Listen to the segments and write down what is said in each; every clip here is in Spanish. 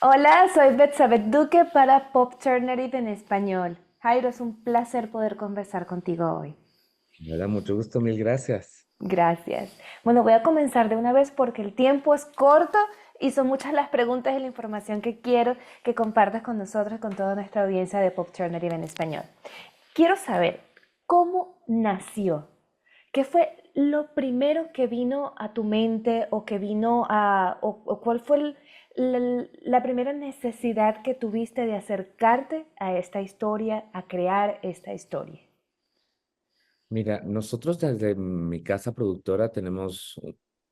Hola, soy Betsabeth Duque para Pop Turner en español. Jairo, es un placer poder conversar contigo hoy. Me da mucho gusto, mil gracias. Gracias. Bueno, voy a comenzar de una vez porque el tiempo es corto y son muchas las preguntas y la información que quiero que compartas con nosotros y con toda nuestra audiencia de Pop Turner en español. Quiero saber cómo nació. ¿Qué fue lo primero que vino a tu mente o que vino o cuál fue la primera necesidad que tuviste de acercarte a esta historia, a crear esta historia? Mira, nosotros desde mi casa productora tenemos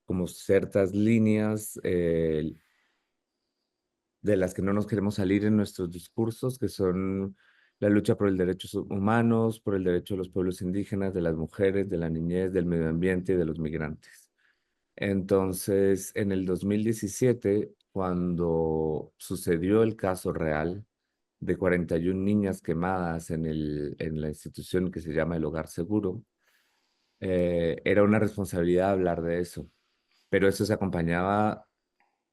como ciertas líneas de las que no nos queremos salir en nuestros discursos, que son la lucha por el derechos humanos, por el derecho de los pueblos indígenas, de las mujeres, de la niñez, del medio ambiente y de los migrantes. Entonces, en el 2017, cuando sucedió el caso real de 41 niñas quemadas en la institución que se llama el Hogar Seguro, era una responsabilidad hablar de eso, pero eso se acompañaba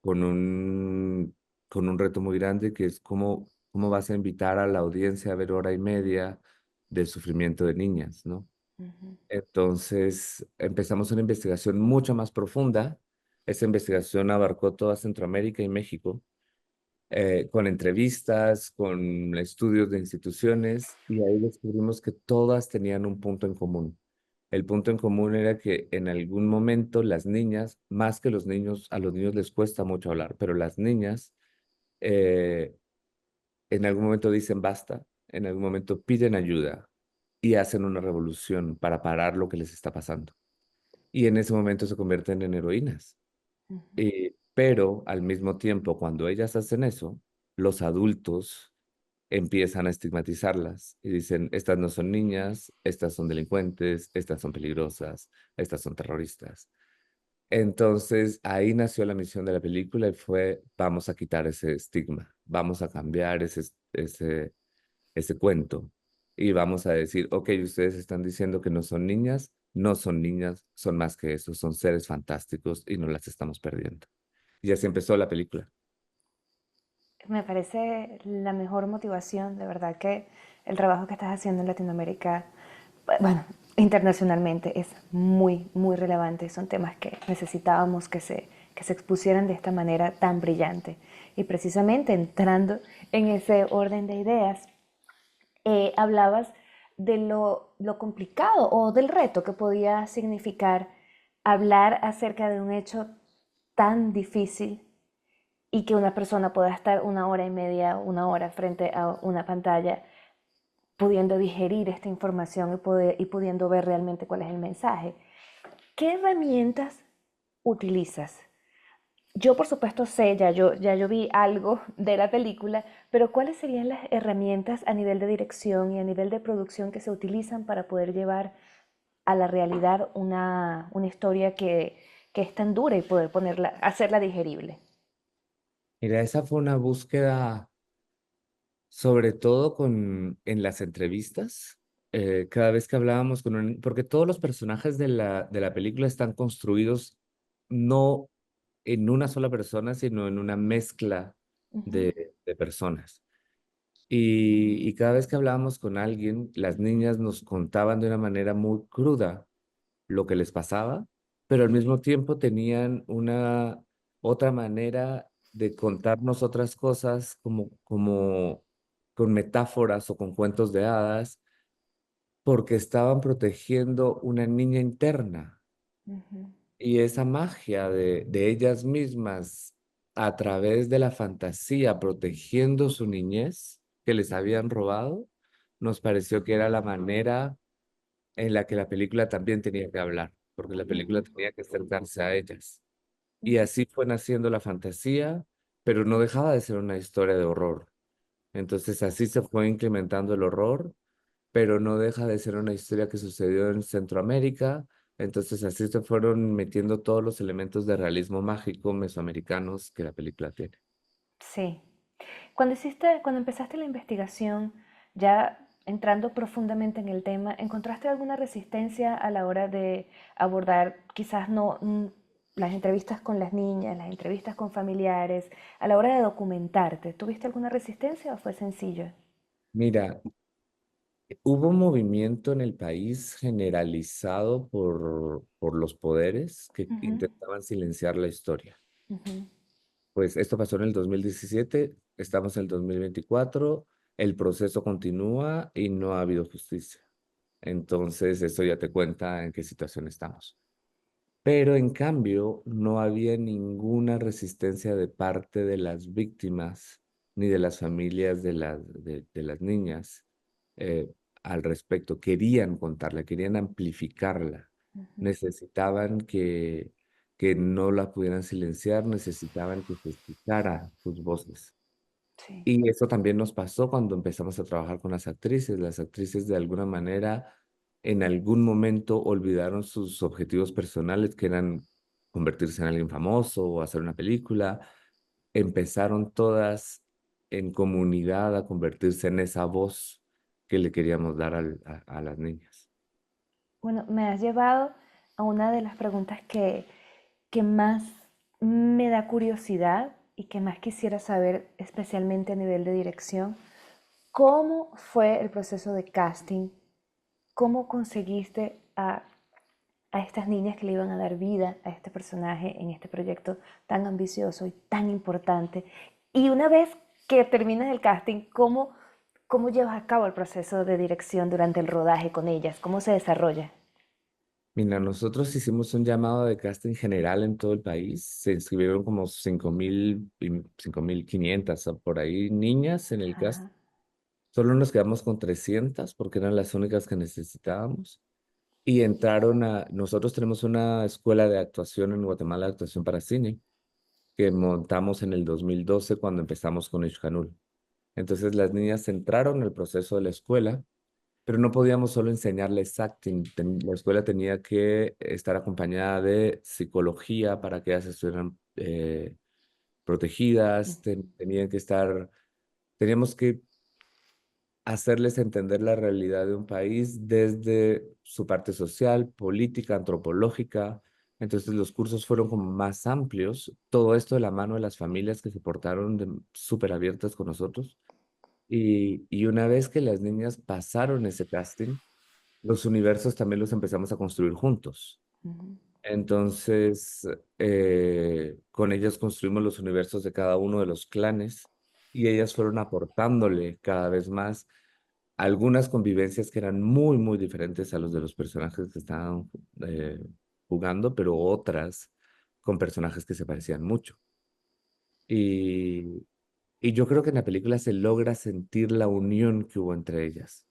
con con un reto muy grande que es cómo vas a invitar a la audiencia a ver hora y media del sufrimiento de niñas, ¿no? Ujú. Entonces empezamos una investigación mucho más profunda. Esa investigación abarcó toda Centroamérica y México, con entrevistas, con estudios de instituciones, y ahí descubrimos que todas tenían un punto en común. El punto en común era que en algún momento las niñas, más que los niños, a los niños les cuesta mucho hablar, pero las niñas eh, en algún momento dicen basta, en algún momento piden ayuda y hacen una revolución para parar lo que les está pasando. Y en ese momento se convierten en heroínas. Pero al mismo tiempo, cuando ellas hacen eso, los adultos empiezan a estigmatizarlas y dicen, estas no son niñas, estas son delincuentes, estas son peligrosas, estas son terroristas. Entonces ahí nació la misión de la película y fue, vamos a quitar ese estigma, vamos a cambiar ese cuento y vamos a decir, ok, ustedes están diciendo que no son niñas, no son niñas, son más que eso, son seres fantásticos y no las estamos perdiendo. Y así empezó la película. Me parece la mejor motivación, de verdad que el trabajo que estás haciendo en Latinoamérica, bueno, internacionalmente es muy, muy relevante. Son temas que necesitábamos que se expusieran de esta manera tan brillante. Y precisamente entrando en ese orden de ideas, hablabas de lo complicado o del reto que podía significar hablar acerca de un hecho tan difícil y que una persona pueda estar una hora y media, una hora frente a una pantalla pudiendo digerir esta información y pudiendo ver realmente cuál es el mensaje. ¿Qué herramientas utilizas? Yo, por supuesto, sé, ya yo vi algo de la película, pero ¿cuáles serían las herramientas a nivel de dirección y a nivel de producción que se utilizan para poder llevar a la realidad una historia que es tan dura y poder ponerla, hacerla digerible? Mira, esa fue una búsqueda, sobre todo en las entrevistas, cada vez que hablábamos porque todos los personajes de de la película están construidos no en una sola persona, sino en una mezcla Uh -huh. de personas. Y cada vez que hablábamos con alguien, las niñas nos contaban de una manera muy cruda lo que les pasaba, pero al mismo tiempo tenían una otra manera de contarnos otras cosas como con metáforas o con cuentos de hadas, porque estaban protegiendo una niña interna Uh -huh. y esa magia de ellas mismas a través de la fantasía protegiendo su niñez que les habían robado, nos pareció que era la manera en la que la película también tenía que hablar, porque la película tenía que acercarse a ellas. Y así fue naciendo la fantasía, pero no dejaba de ser una historia de horror. Entonces así se fue incrementando el horror, pero no deja de ser una historia que sucedió en Centroamérica. Entonces así se fueron metiendo todos los elementos de realismo mágico mesoamericanos que la película tiene. Sí. Cuando empezaste la investigación, ya entrando profundamente en el tema, ¿encontraste alguna resistencia a la hora de abordar quizás no, las entrevistas con las niñas, las entrevistas con familiares, a la hora de documentarte, ¿tuviste alguna resistencia o fue sencillo? Mira, hubo un movimiento en el país generalizado por los poderes que Ujú, intentaban silenciar la historia. ujú. Pues esto pasó en el 2017, estamos en el 2024, el proceso continúa y no ha habido justicia. Entonces, esto ya te cuenta en qué situación estamos. Pero en cambio, no había ninguna resistencia de parte de las víctimas ni de las familias de las niñas eh, al respecto. Querían contarla, querían amplificarla. Necesitaban que no la pudieran silenciar, necesitaban que se escuchara sus voces. Sí. Y eso también nos pasó cuando empezamos a trabajar con las actrices. Las actrices de alguna manera en algún momento olvidaron sus objetivos personales, que eran convertirse en alguien famoso o hacer una película. Empezaron todas en comunidad a convertirse en esa voz que le queríamos dar a las niñas. Bueno, me has llevado a una de las preguntas que más me da curiosidad y que más quisiera saber, especialmente a nivel de dirección. ¿Cómo fue el proceso de casting? ¿Cómo conseguiste a estas niñas que le iban a dar vida a este personaje en este proyecto tan ambicioso y tan importante? Y una vez que terminas el casting, ¿cómo llevas a cabo el proceso de dirección durante el rodaje con ellas? ¿Cómo se desarrolla? Mira, nosotros hicimos un llamado de casting general en todo el país. Se inscribieron como 5.500 o por ahí niñas en el cast. Ajá. Solo nos quedamos con 300 porque eran las únicas que necesitábamos. Y nosotros tenemos una escuela de actuación en Guatemala, de actuación para cine, que montamos en el 2012 cuando empezamos con Ishkanul. Entonces las niñas entraron en el proceso de la escuela, pero no podíamos solo enseñarles acting. La escuela tenía que estar acompañada de psicología para que ellas estuvieran protegidas, tenían que estar, teníamos que hacerles entender la realidad de un país desde su parte social, política, antropológica. Entonces los cursos fueron como más amplios, todo esto de la mano de las familias que se portaron súper abiertas con nosotros. Y una vez que las niñas pasaron ese casting, los universos también los empezamos a construir juntos. Ujú. Entonces, con ellas construimos los universos de cada uno de los clanes y ellas fueron aportándole cada vez más algunas convivencias que eran muy, muy diferentes a los de los personajes que estaban eh, jugando, pero otras con personajes que se parecían mucho. Y, y yo creo que en la película se logra sentir la unión que hubo entre ellas,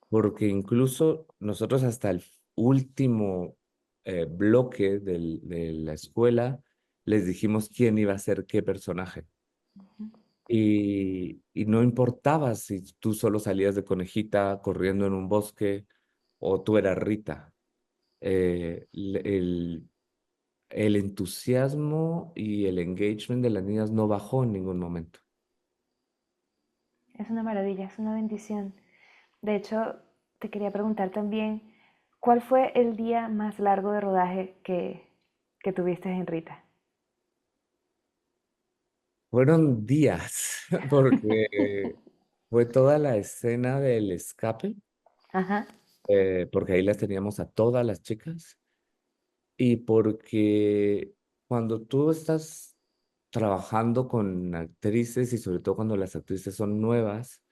porque incluso nosotros hasta el último bloque de la escuela les dijimos quién iba a ser qué personaje. Y no importaba si tú solo salías de conejita corriendo en un bosque o tú eras Rita. El entusiasmo y el engagement de las niñas no bajó en ningún momento. Es una maravilla, es una bendición. De hecho, te quería preguntar también, ¿cuál fue el día más largo de rodaje que tuviste en Rita? Fueron días, porque fue toda la escena del escape, Ajá. porque ahí las teníamos a todas las chicas, y porque cuando tú estás trabajando con actrices y sobre todo cuando las actrices son nuevas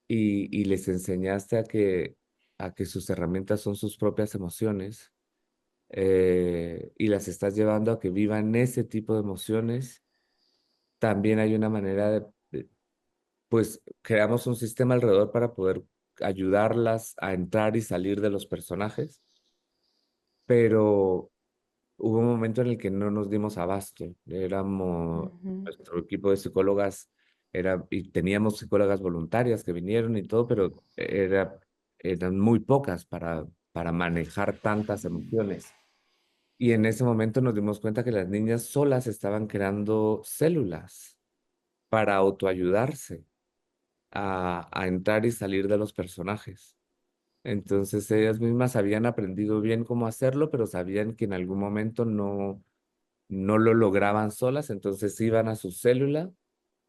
y les enseñaste a que sus herramientas son sus propias emociones y las estás llevando a que vivan ese tipo de emociones, también hay una manera pues creamos un sistema alrededor para poder ayudarlas a entrar y salir de los personajes, pero hubo un momento en el que no nos dimos abasto. Ujú. Nuestro equipo de psicólogas y teníamos psicólogas voluntarias que vinieron y todo, pero eran muy pocas para manejar tantas emociones. Y en ese momento nos dimos cuenta que las niñas solas estaban creando células para autoayudarse a entrar y salir de los personajes. Entonces ellas mismas habían aprendido bien cómo hacerlo, pero sabían que en algún momento no. no lo lograban solas, entonces iban a su célula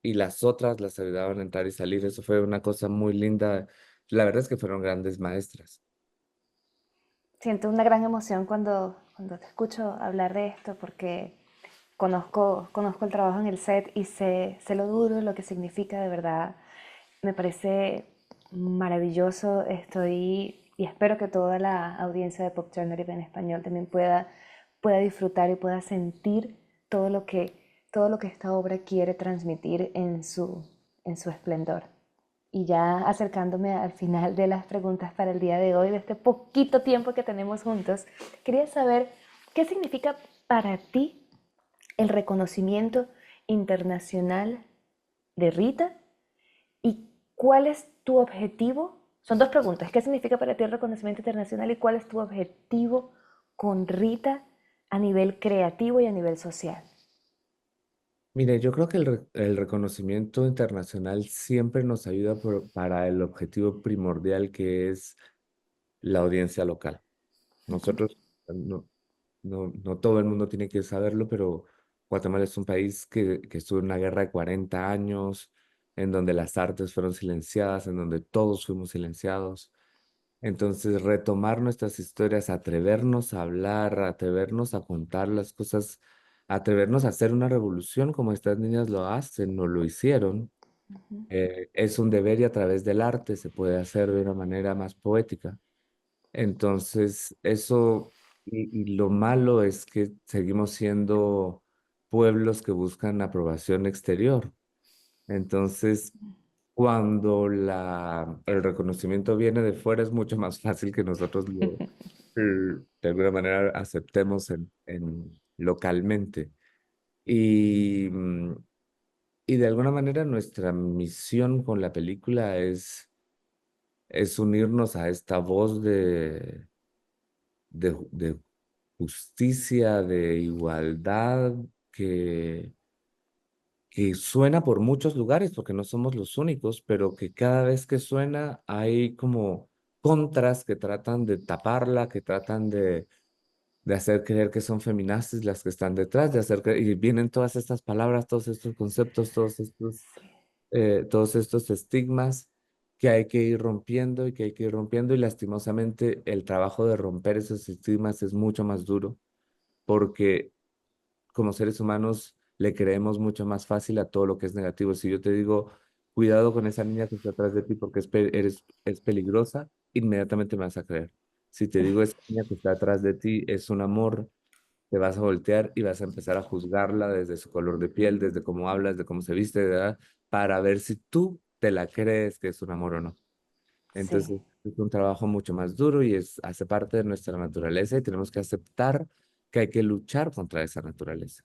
y las otras las ayudaban a entrar y salir. Eso fue una cosa muy linda. La verdad es que fueron grandes maestras. Siento una gran emoción cuando te escucho hablar de esto porque conozco el trabajo en el set y sé lo duro, lo que significa de verdad. Me parece maravilloso. Estoy y espero que toda la audiencia de Pop Turner en español también pueda disfrutar y pueda sentir todo todo lo que esta obra quiere transmitir en su esplendor. Y ya acercándome al final de las preguntas para el día de hoy, de este poquito tiempo que tenemos juntos, quería saber qué significa para ti el reconocimiento internacional de Rita y cuál es tu objetivo. Son dos preguntas. ¿Qué significa para ti el reconocimiento internacional y cuál es tu objetivo con Rita a nivel creativo y a nivel social? Mire, yo creo que el reconocimiento internacional siempre nos ayuda para el objetivo primordial que es la audiencia local. Nosotros, no, no todo el mundo tiene que saberlo, pero Guatemala es un país que estuvo en una guerra de 40 años, en donde las artes fueron silenciadas, en donde todos fuimos silenciados. Entonces, retomar nuestras historias, atrevernos a hablar, atrevernos a contar las cosas, atrevernos a hacer una revolución como estas niñas lo hacen o lo hicieron, es un deber y a través del arte se puede hacer de una manera más poética. Entonces, eso, y lo malo es que seguimos siendo pueblos que buscan aprobación exterior. Entonces, cuando el reconocimiento viene de fuera, es mucho más fácil que nosotros de alguna manera aceptemos localmente. Y, y de alguna manera nuestra misión con la película es unirnos a esta voz de justicia, de igualdad, que suena por muchos lugares, porque no somos los únicos, pero que cada vez que suena hay como contras que tratan de taparla, que tratan de hacer creer que son feministas las que están detrás, y vienen todas estas palabras, todos estos conceptos, todos estos estigmas que hay que ir rompiendo y que hay que ir rompiendo, y lastimosamente el trabajo de romper esos estigmas es mucho más duro, porque como seres humanos le creemos mucho más fácil a todo lo que es negativo. Si yo te digo, cuidado con esa niña que está atrás de ti porque es peligrosa, inmediatamente me vas a creer. Si te digo, esa niña que está atrás de ti es un amor, te vas a voltear y vas a empezar a juzgarla desde su color de piel, desde cómo hablas, de cómo se viste, ¿verdad? Para ver si tú te la crees que es un amor o no. Sí, Entonces, es un trabajo mucho más duro y hace parte de nuestra naturaleza y tenemos que aceptar que hay que luchar contra esa naturaleza.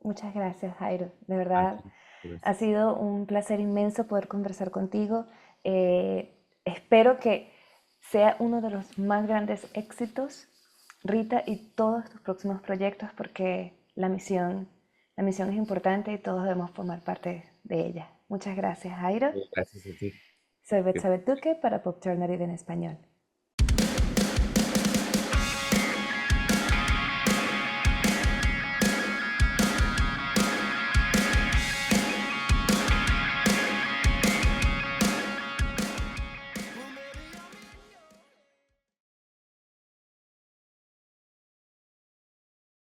muchas gracias, Jairo. De verdad, Aquí, pues, ha sido un placer inmenso poder conversar contigo. Espero que sea uno de los más grandes éxitos, Rita, y todos tus próximos proyectos, porque la misión es importante y todos debemos formar parte de ella. Muchas gracias, Jairo. gracias a ti. Soy Betsabeth Duque para Pop Turner en español.